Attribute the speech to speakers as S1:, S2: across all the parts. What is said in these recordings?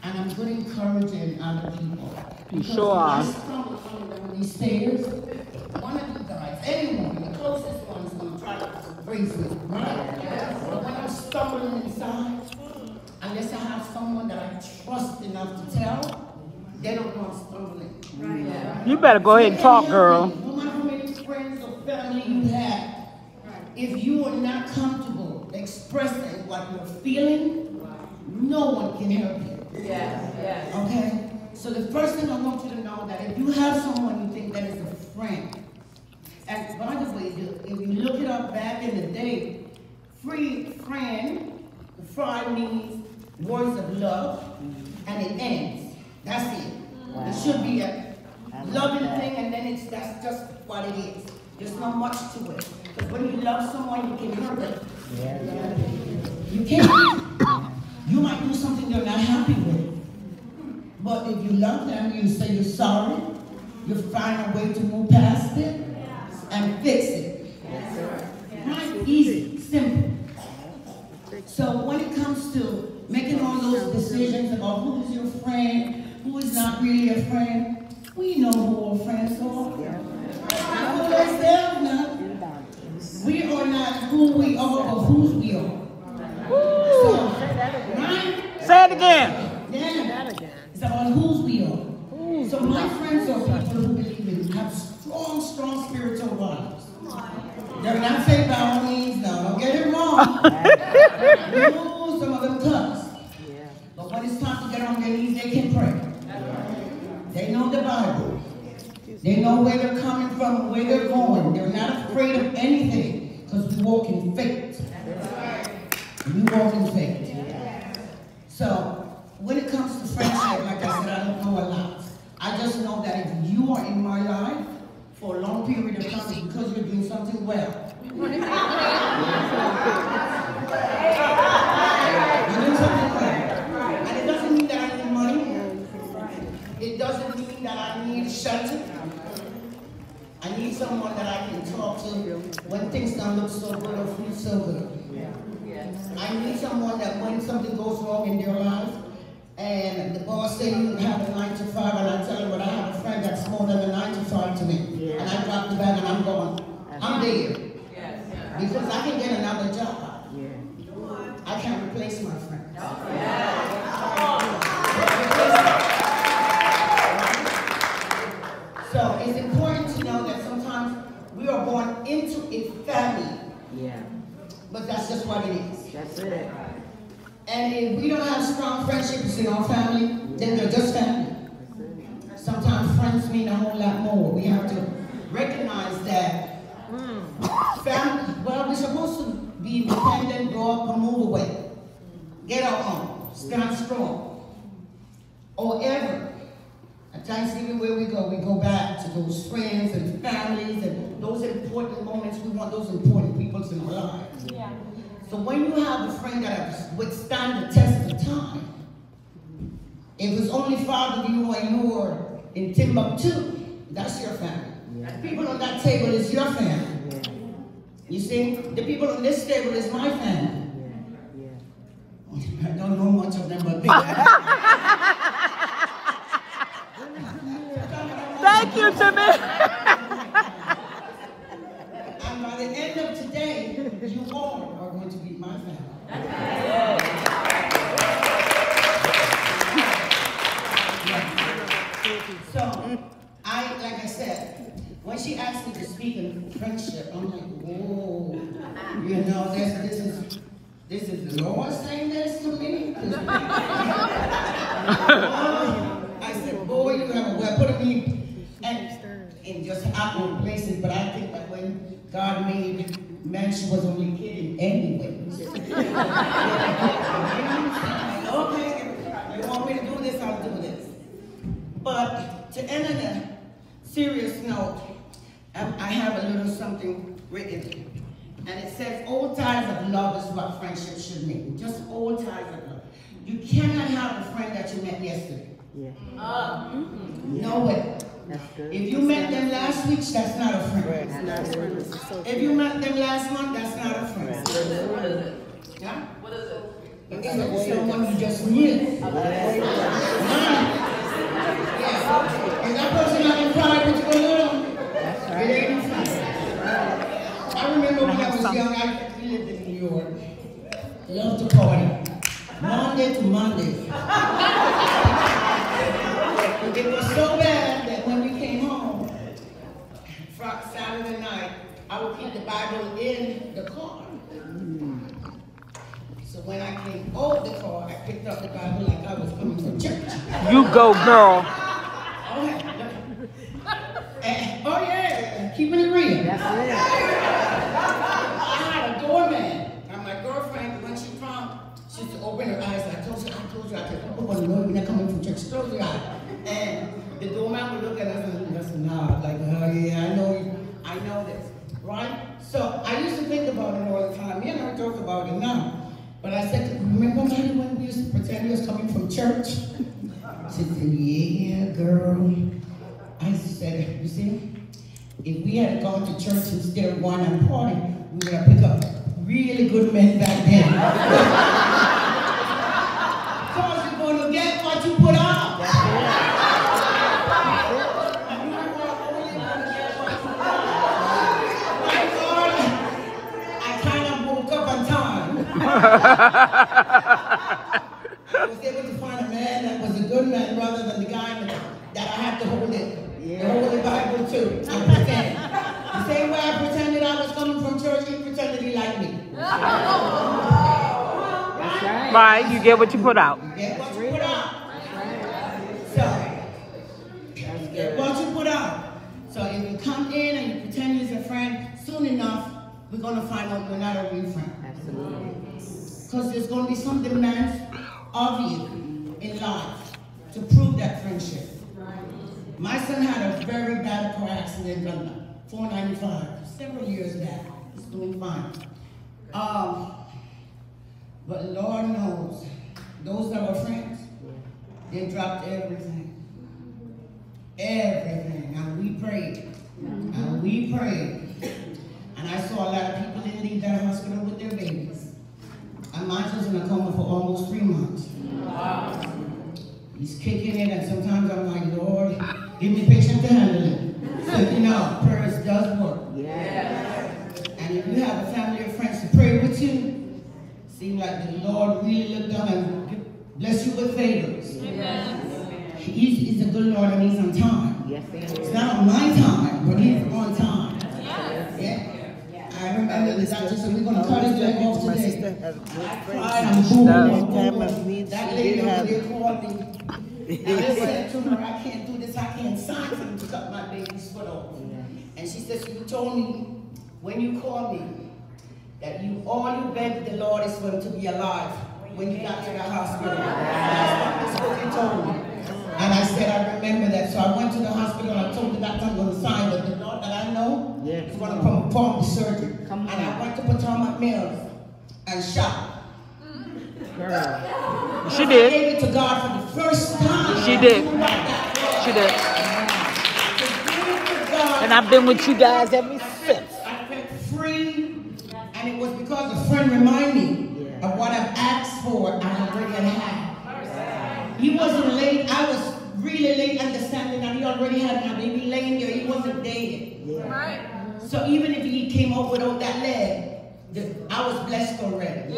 S1: and I'm good encouraging other people.
S2: You sure are.
S1: I stumble on these stairs. One of you guys, anyone, the closest one is going to try to brace me, right? Yes. But when I'm stumbling inside, unless I have someone that I trust enough to tell, they don't know I'm stumbling. Right. Yeah.
S2: You better go ahead and talk, girl.
S1: No matter how many friends or family you have, if you are not comfortable expressing what you're feeling, no one can help you.
S3: Yes. Yes.
S1: Okay? So the first thing I want you to know that if you have someone you think that is a friend, and by the way, if you look it up back in the day, friend, the fry means words of love, and it ends. That's it. Wow. It should be a loving thing, and then that's just what it is. There's not much to it. Because when you love someone, you can hurt them. Yeah. You can't. You might do something you're not happy with. But if you love them, you say you're sorry, you find a way to move past it and fix it. Right? Easy, simple. So when it comes to making all those decisions about who is your friend, who is not really a friend, we know who our friends are. We are not who we are or whose we are. So, right?
S2: Say it again.
S1: Yeah. It's about whose we are. So my friends are people who believe in, have strong spiritual values. They're not saved by all means now. Don't get it wrong. Some of them cuss. But when it's time to get on their knees, they can pray. They know the Bible. They know where they're coming from, where they're going. They're not afraid of anything because we walk in faith. We walk in faith. So when it comes to friendship, like I said, I don't know a lot. I just know that if you are in my life for a long period of time, it's because you're doing something well. You're doing something well. And it doesn't mean that I need money. It doesn't mean that I need shelter. I need someone that I can talk to when things don't look so good or feel so good. I need someone that when something goes wrong in their life, and the boss says you have a 9 to 5, and I tell him, but I have a friend that's more than a 9 to 5 to me. And I drop the bag and I'm going, I'm there. Because I can get another job. I can't replace my friends. So it's important to know that sometimes we are born into a family. But that's just what it is.
S2: That's it.
S1: And if we don't have strong friendships in our family, then they're just family. Sometimes friends mean a whole lot more. We have to recognize that family, well, we're supposed to be independent, grow up, and move away. Get our own. Stand strong. However, at times even where we go back to those friends and families and those important moments. We want those important people in our lives. Yeah. So when you have a friend that has withstand the test of time, if it's only 5 of you and you are in Timbuktu, that's your family. Yeah. The people on that table is your family. Yeah. You see, the people on this table is my family. Yeah. Yeah. I don't know much of them, but they
S2: Thank you, Timmy.
S1: And by the end of today, you all are going to be my family. So, like I said, when she asked me to speak in friendship, I'm like, whoa, you know, this is the Lord saying this to me? I said, boy, you have a way of putting me in just awkward places, but I think that when God made man, she was only kidding anyway. Okay, you want me to do this, I'll do this. But to end on a serious note, I have a little something written. And it says, old ties of love is what friendship should mean. Just old ties of love. You cannot have a friend that you met yesterday. Yeah. No way. That's good. If you met them last week, that's not a friend. If you met them last month, that's not a friend.
S3: What is it?
S1: Yeah?
S3: What is it?
S1: It's someone you just knew. It was so bad that when we came home, Saturday night, I would keep the Bible in the car. So when I came over the car, I picked up the Bible like I was coming from church.
S2: You go, girl.
S1: Oh yeah, keeping it real. That's it. I had a doorman, and my girlfriend, when she found, she used to open her eyes. I told her, I said, oh, no, you're not coming from church. Close your eyes. And the doorman would look at us and nod, like, oh yeah, I know this, right? So I used to think about it all the time. Me and her talk about it now. But I said, remember when we used to pretend we was coming from church? She said, yeah, girl. I said, you see, if we had gone to church instead of going and partying, we would have picked up really good men back then. Because you're going to get what you put out. I was able to find a man that was a good man rather than the guy that I had to hold it. Yeah. Hold the Bible too. I pretend. The same way I pretended I was coming from church, he pretended he liked me. That's
S2: right. Right, you get what you put out.
S1: You get what you put out. So, you get what you put out. So if you come in and you pretend you're a friend, soon enough, we're going to find out you're not a real friend. Absolutely. Because there's going to be some demands of you in life to prove that friendship. My son had a very bad car accident on 495 several years back. He's doing fine. But Lord knows, those that were friends, they dropped everything. Everything. And we prayed. And we prayed. And I saw a lot of people in leave that hospital with their babies. And mine was in a coma for almost 3 months. Wow. He's kicking it, and sometimes I'm like, Lord, give me patience to handle it. So, you know, prayers does work. Yeah. And if you have a family of friends to pray with you, seems like the Lord really looked down and bless you with favors. Yes. He's a good Lord, and he's on time. Yes, it's not on my time, but he's on time. Yes. Yeah. I remember the doctor said, we're going to cut his leg off today. I cried, I'm boom. That lady over there called me. And I said to her, I can't do this, I can't sign for you to cut my baby's foot off. And she said, so you told me, when you called me, that all you begged the Lord is for him to be alive when you got to the hospital. That's what you told me. And I said, I remember that. So I went to the hospital and I told the doctor I'm going to sign, but the Lord that I know is going to perform the surgery. And I went to Potomac Mills and shot.
S2: Girl. She did.
S1: I gave it to God for the first time.
S2: She did. She did. And I've been with you guys ever since.
S1: I felt free, and it was because a friend reminded me of what I've asked for and already had. He wasn't late. I was really late understanding that he already had my baby laying there. He wasn't dead. Right. So even if he came up without that leg, I was blessed already.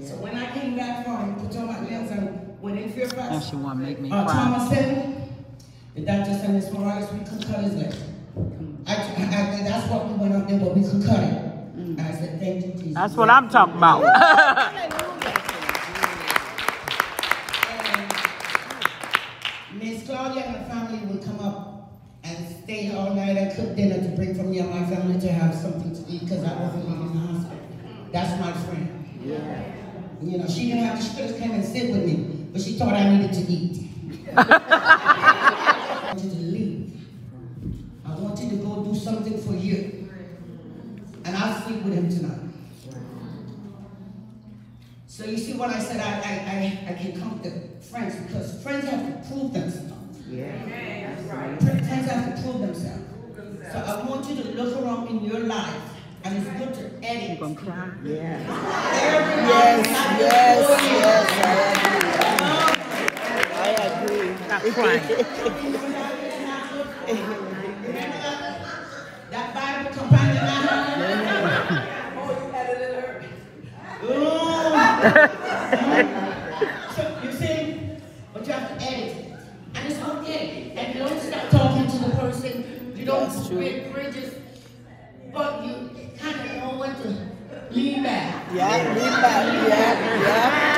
S1: So when I came back from Potomac Mills and went in Fairfax,
S2: and she want to make me cry.
S1: Thomas said, the doctor said, Miss Morales, we could cut his leg. That's what we went up there, but we could cut it. And I said, thank you, Jesus.
S2: That's what I'm talking about.
S1: Miss Claudia and her family would come up and stay all night and cook dinner to bring for me and my family to have something to eat because I wasn't leaving the hospital. That's my friend. Yeah. You know, she didn't have to, she could have came and sit with me, but she thought I needed to eat. I want you to leave. I want you to go do something for you. And I'll sleep with him tonight. So you see what I said, I can come to friends because friends have to prove themselves. Yeah. That's right. Friends have to prove themselves. So I want you to look around in your life. And it's good to edit.
S2: You gonna cry? Yeah.
S1: Yes, I agree.
S2: Stop crying.
S1: That Bible companion I have. Oh, you edited her. don't break bridges, but you kind of know when to lean back.
S3: Yeah, lean back. Yeah.